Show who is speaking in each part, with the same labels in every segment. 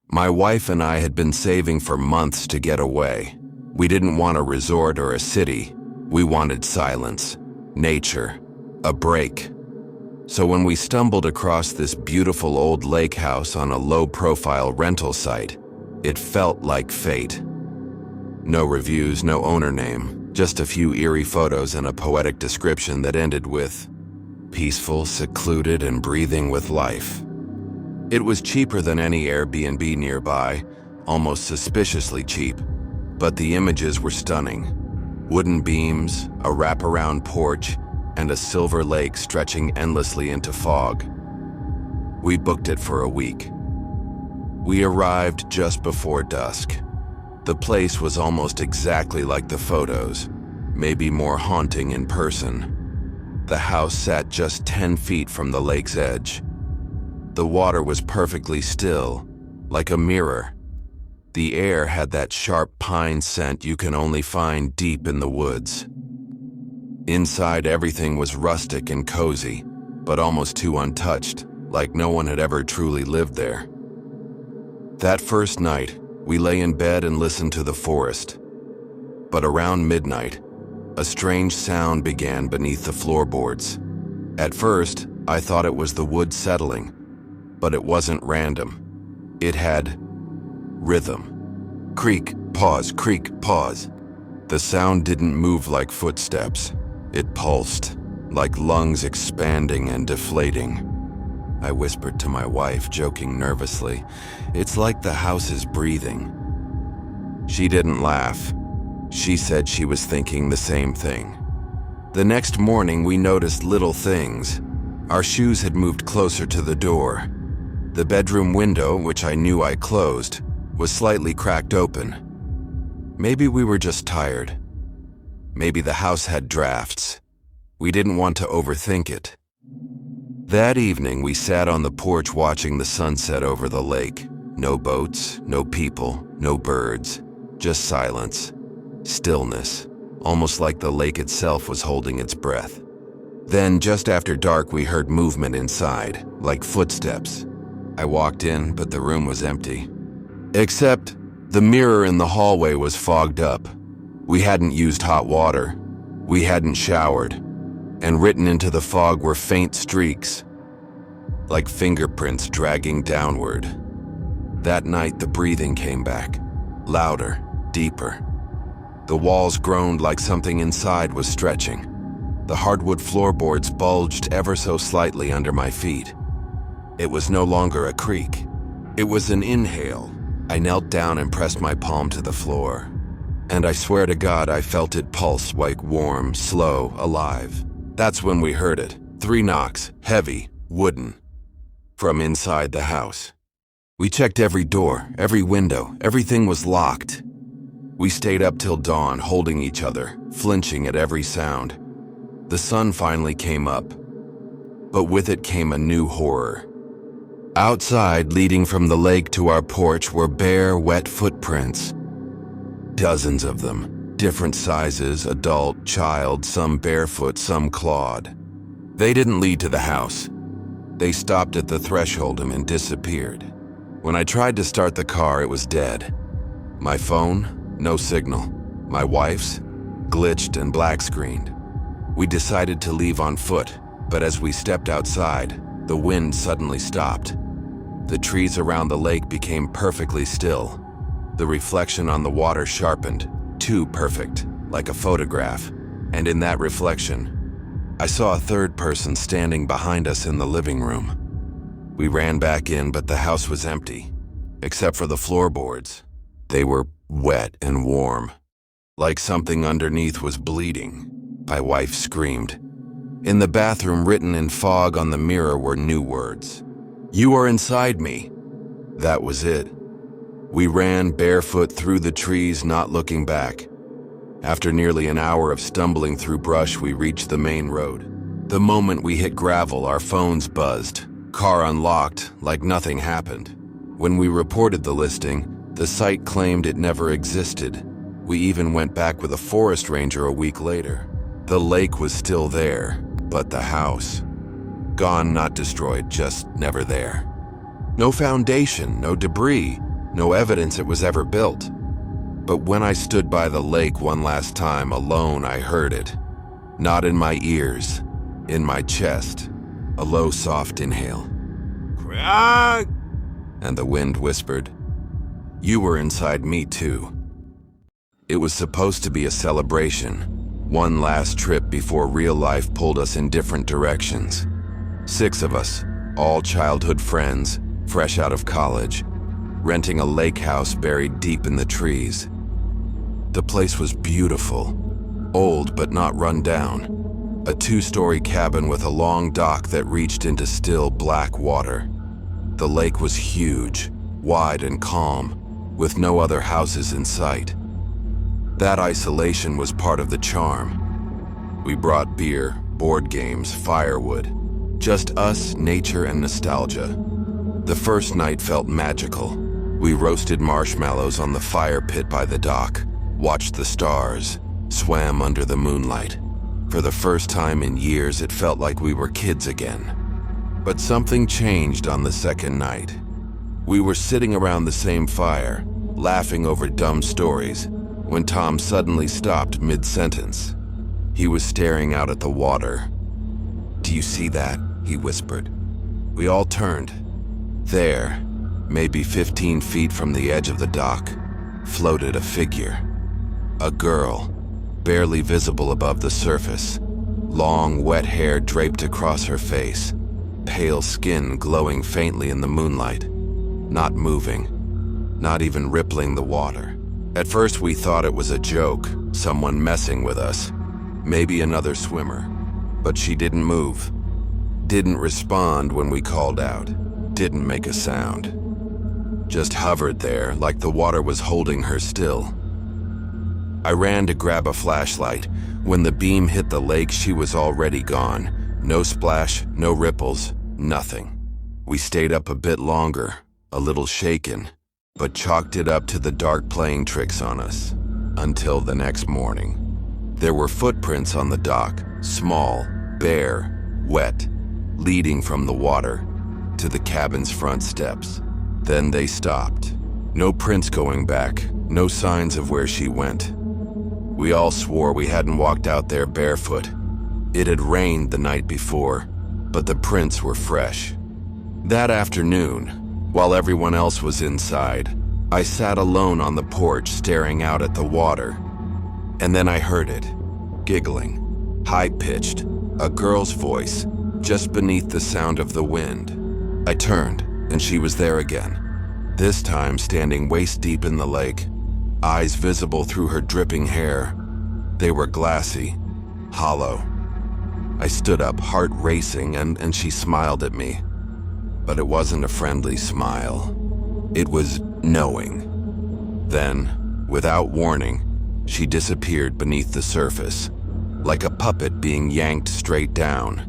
Speaker 1: My wife and I had been saving for months to get away. We didn't want a resort or a city. We wanted silence, nature, a break. So when we stumbled across this beautiful old lake house on a low-profile rental site, it felt like fate. No reviews, no owner name, just a few eerie photos and a poetic description that ended with, peaceful, secluded, and breathing with life. It was cheaper than any Airbnb nearby, almost suspiciously cheap, but the images were stunning. Wooden beams, a wraparound porch, and a silver lake stretching endlessly into fog. We booked it for a week. We arrived just before dusk. The place was almost exactly like the photos, maybe more haunting in person. The house sat just 10 feet from the lake's edge. The water was perfectly still, like a mirror. The air had that sharp pine scent you can only find deep in the woods. Inside, everything was rustic and cozy, but almost too untouched, like no one had ever truly lived there. That first night, we lay in bed and listened to the forest. But around midnight, a strange sound began beneath the floorboards. At first, I thought it was the wood settling, but it wasn't random. It had rhythm. Creak, pause, creak, pause. The sound didn't move like footsteps. It pulsed, like lungs expanding and deflating. I whispered to my wife, joking nervously, "It's like the house is breathing." She didn't laugh. She said she was thinking the same thing. The next morning, we noticed little things. Our shoes had moved closer to the door. The bedroom window, which I knew I closed, was slightly cracked open. Maybe we were just tired. Maybe the house had drafts. We didn't want to overthink it. That evening, we sat on the porch watching the sunset over the lake. No boats, no people, no birds, just silence, stillness, almost like the lake itself was holding its breath. Then, just after dark, we heard movement inside, like footsteps. I walked in, but the room was empty. Except the mirror in the hallway was fogged up. We hadn't used hot water. We hadn't showered. And written into the fog were faint streaks, like fingerprints dragging downward. That night, the breathing came back, louder, deeper. The walls groaned like something inside was stretching. The hardwood floorboards bulged ever so slightly under my feet. It was no longer a creak. It was an inhale. I knelt down and pressed my palm to the floor. And I swear to God, I felt it pulse like warm, slow, alive. That's when we heard it. 3 knocks, heavy, wooden, from inside the house. We checked every door, every window, everything was locked. We stayed up till dawn, holding each other, flinching at every sound. The sun finally came up, but with it came a new horror. Outside, leading from the lake to our porch, were bare, wet footprints. Dozens of them. Different sizes, adult, child, some barefoot, some clawed. They didn't lead to the house. They stopped at the threshold and disappeared. When I tried to start the car, it was dead. My phone, no signal. My wife's, glitched and black-screened. We decided to leave on foot, but as we stepped outside, the wind suddenly stopped. The trees around the lake became perfectly still. The reflection on the water sharpened, too perfect, like a photograph, and in that reflection, I saw a third person standing behind us in the living room. We ran back in, but the house was empty, except for the floorboards. They were wet and warm, like something underneath was bleeding. My wife screamed. In the bathroom, written in fog on the mirror, were new words. "You are inside me." That was it. We ran barefoot through the trees, not looking back. After nearly an hour of stumbling through brush, we reached the main road. The moment we hit gravel, our phones buzzed. Car unlocked, like nothing happened. When we reported the listing, the site claimed it never existed. We even went back with a forest ranger a week later. The lake was still there, but the house, gone, not destroyed, just never there. No foundation, no debris, no evidence it was ever built. But when I stood by the lake one last time alone, I heard it. Not in my ears, in my chest. A low, soft inhale. Craig! And the wind whispered. You were inside me too. It was supposed to be a celebration. One last trip before real life pulled us in different directions. 6 of us, all childhood friends, fresh out of college, renting a lake house buried deep in the trees. The place was beautiful, old but not run down. A 2-story cabin with a long dock that reached into still black water. The lake was huge, wide and calm, with no other houses in sight. That isolation was part of the charm. We brought beer, board games, firewood. Just us, nature, and nostalgia. The first night felt magical. We roasted marshmallows on the fire pit by the dock, watched the stars, swam under the moonlight. For the first time in years, it felt like we were kids again. But something changed on the second night. We were sitting around the same fire, laughing over dumb stories, when Tom suddenly stopped mid-sentence. He was staring out at the water. "Do you see that?" he whispered. We all turned. There, maybe 15 feet from the edge of the dock, floated a figure. A girl, barely visible above the surface. Long, wet hair draped across her face. Pale skin glowing faintly in the moonlight. Not moving, not even rippling the water. At first we thought it was a joke, someone messing with us. Maybe another swimmer. But she didn't move. Didn't respond when we called out. Didn't make a sound. Just hovered there like the water was holding her still. I ran to grab a flashlight. When the beam hit the lake, she was already gone. No splash, no ripples, nothing. We stayed up a bit longer, a little shaken, but chalked it up to the dark playing tricks on us. Until the next morning. There were footprints on the dock, small, bare, wet, leading from the water to the cabin's front steps. Then they stopped. No prints going back, no signs of where she went. We all swore we hadn't walked out there barefoot. It had rained the night before, but the prints were fresh. That afternoon, while everyone else was inside, I sat alone on the porch staring out at the water. And then I heard it, giggling, high-pitched, a girl's voice, just beneath the sound of the wind. I turned, and she was there again, this time standing waist-deep in the lake, eyes visible through her dripping hair. They were glassy, hollow. I stood up, heart racing, and she smiled at me. But it wasn't a friendly smile. It was knowing. Then, without warning, she disappeared beneath the surface, like a puppet being yanked straight down.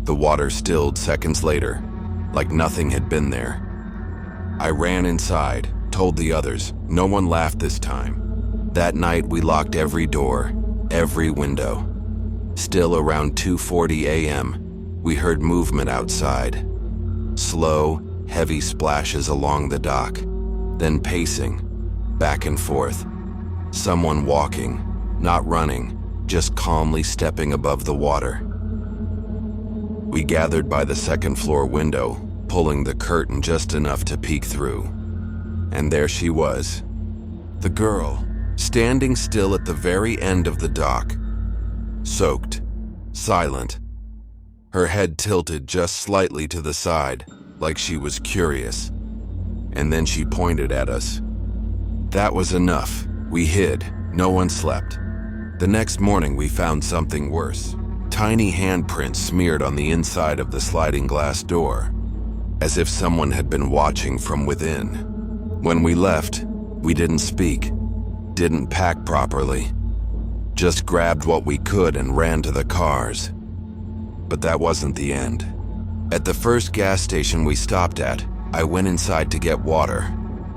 Speaker 1: The water stilled seconds later, like nothing had been there. I ran inside, told the others. No one laughed this time. That night we locked every door, every window. Still around 2:40 a.m., we heard movement outside. Slow, heavy splashes along the dock, then pacing, back and forth. Someone walking, not running, just calmly stepping above the water. We gathered by the second-floor window, pulling the curtain just enough to peek through. And there she was, the girl, standing still at the very end of the dock, soaked, silent, her head tilted just slightly to the side, like she was curious. And then she pointed at us. That was enough. We hid. No one slept. The next morning we found something worse. Tiny handprints smeared on the inside of the sliding glass door, as if someone had been watching from within. When we left, we didn't speak, didn't pack properly, just grabbed what we could and ran to the cars. But that wasn't the end. At the first gas station we stopped at, I went inside to get water.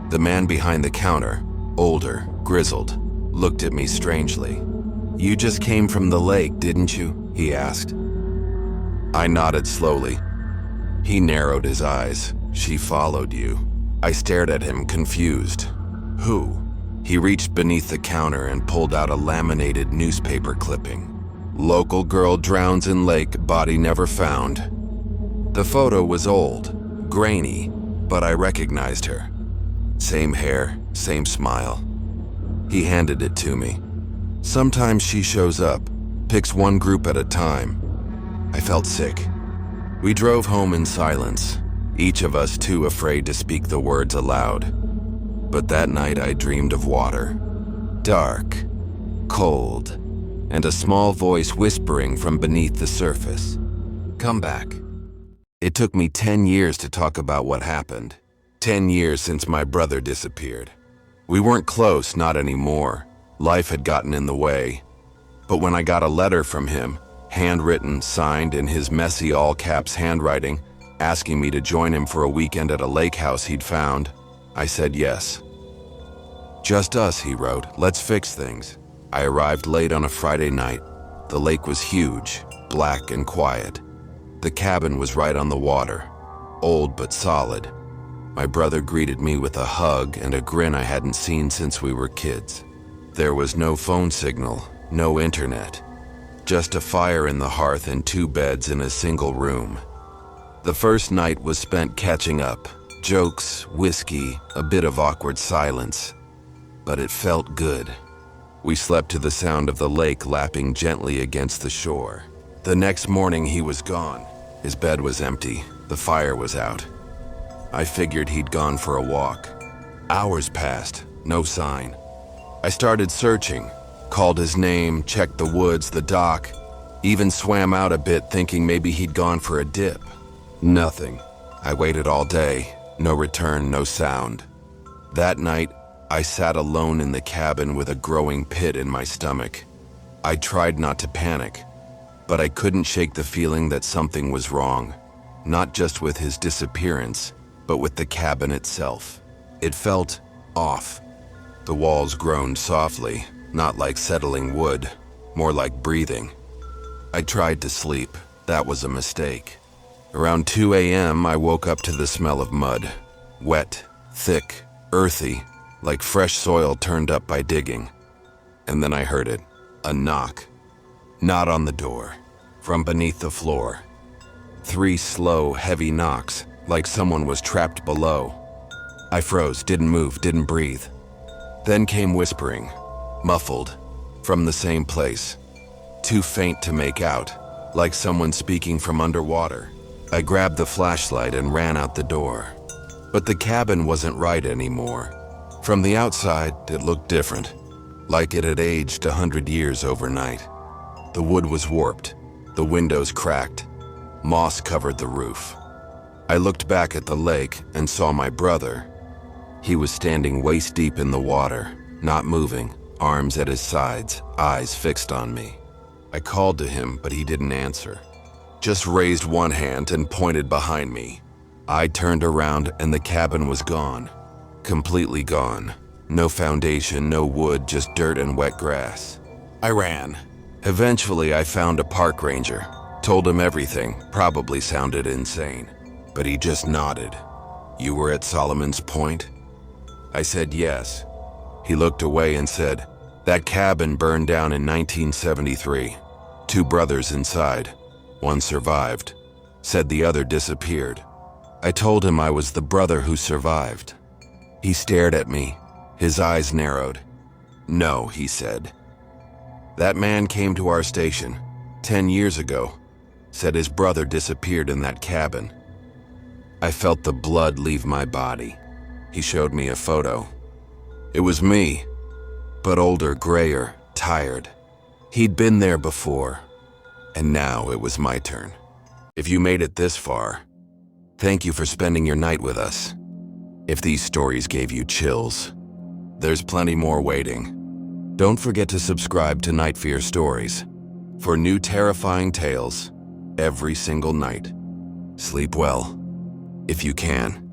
Speaker 1: The man behind the counter, older, grizzled, looked at me strangely. "You just came from the lake, didn't you?" he asked. I nodded slowly. He narrowed his eyes. "She followed you." I stared at him, confused. Who? He reached beneath the counter and pulled out a laminated newspaper clipping. Local girl drowns in lake, body never found. The photo was old, grainy, but I recognized her. Same hair, same smile. He handed it to me. Sometimes she shows up, picks one group at a time. I felt sick. We drove home in silence, each of us too afraid to speak the words aloud. But that night I dreamed of water. Dark, cold, and a small voice whispering from beneath the surface. Come back. It took me 10 years to talk about what happened. 10 years since my brother disappeared. We weren't close, not anymore. Life had gotten in the way. But when I got a letter from him, handwritten, signed in his messy all-caps handwriting, asking me to join him for a weekend at a lake house he'd found, I said yes. Just us, he wrote. Let's fix things. I arrived late on a Friday night. The lake was huge, black and quiet. The cabin was right on the water, old but solid. My brother greeted me with a hug and a grin I hadn't seen since we were kids. There was no phone signal, no internet, just a fire in the hearth and 2 beds in a single room. The first night was spent catching up, jokes, whiskey, a bit of awkward silence. But it felt good. We slept to the sound of the lake lapping gently against the shore. The next morning he was gone. His bed was empty, the fire was out. I figured he'd gone for a walk. Hours passed, no sign. I started searching, called his name, checked the woods, the dock, even swam out a bit thinking maybe he'd gone for a dip. Nothing. I waited all day, no return, no sound. That night, I sat alone in the cabin with a growing pit in my stomach. I tried not to panic, but I couldn't shake the feeling that something was wrong, not just with his disappearance, but with the cabin itself. It felt off. The walls groaned softly, not like settling wood, more like breathing. I tried to sleep. That was a mistake. Around 2 a.m., I woke up to the smell of mud. Wet, thick, earthy, like fresh soil turned up by digging. And then I heard it, a knock. Not on the door, from beneath the floor. 3 slow, heavy knocks, like someone was trapped below. I froze, didn't move, didn't breathe. Then came whispering, muffled, from the same place. Too faint to make out, like someone speaking from underwater. I grabbed the flashlight and ran out the door. But the cabin wasn't right anymore. From the outside, it looked different, like it had aged 100 years overnight. The wood was warped, the windows cracked, moss covered the roof. I looked back at the lake and saw my brother. He was standing waist-deep in the water, not moving, arms at his sides, eyes fixed on me. I called to him, but he didn't answer. Just raised one hand and pointed behind me. I turned around and the cabin was gone. Completely gone. No foundation, no wood, just dirt and wet grass. I ran. Eventually, I found a park ranger. Told him everything, probably sounded insane. But he just nodded. You were at Solomon's Point? I said yes. He looked away and said, that cabin burned down in 1973. 2 brothers inside. One survived. Said the other disappeared. I told him I was the brother who survived. He stared at me. His eyes narrowed. No, he said. That man came to our station 10 years ago. Said his brother disappeared in that cabin. I felt the blood leave my body. He showed me a photo. It was me, but older, grayer, tired. He'd been there before, and now it was my turn. If you made it this far, thank you for spending your night with us. If these stories gave you chills, there's plenty more waiting. Don't forget to subscribe to Night Fear Stories for new terrifying tales every single night. Sleep well, if you can.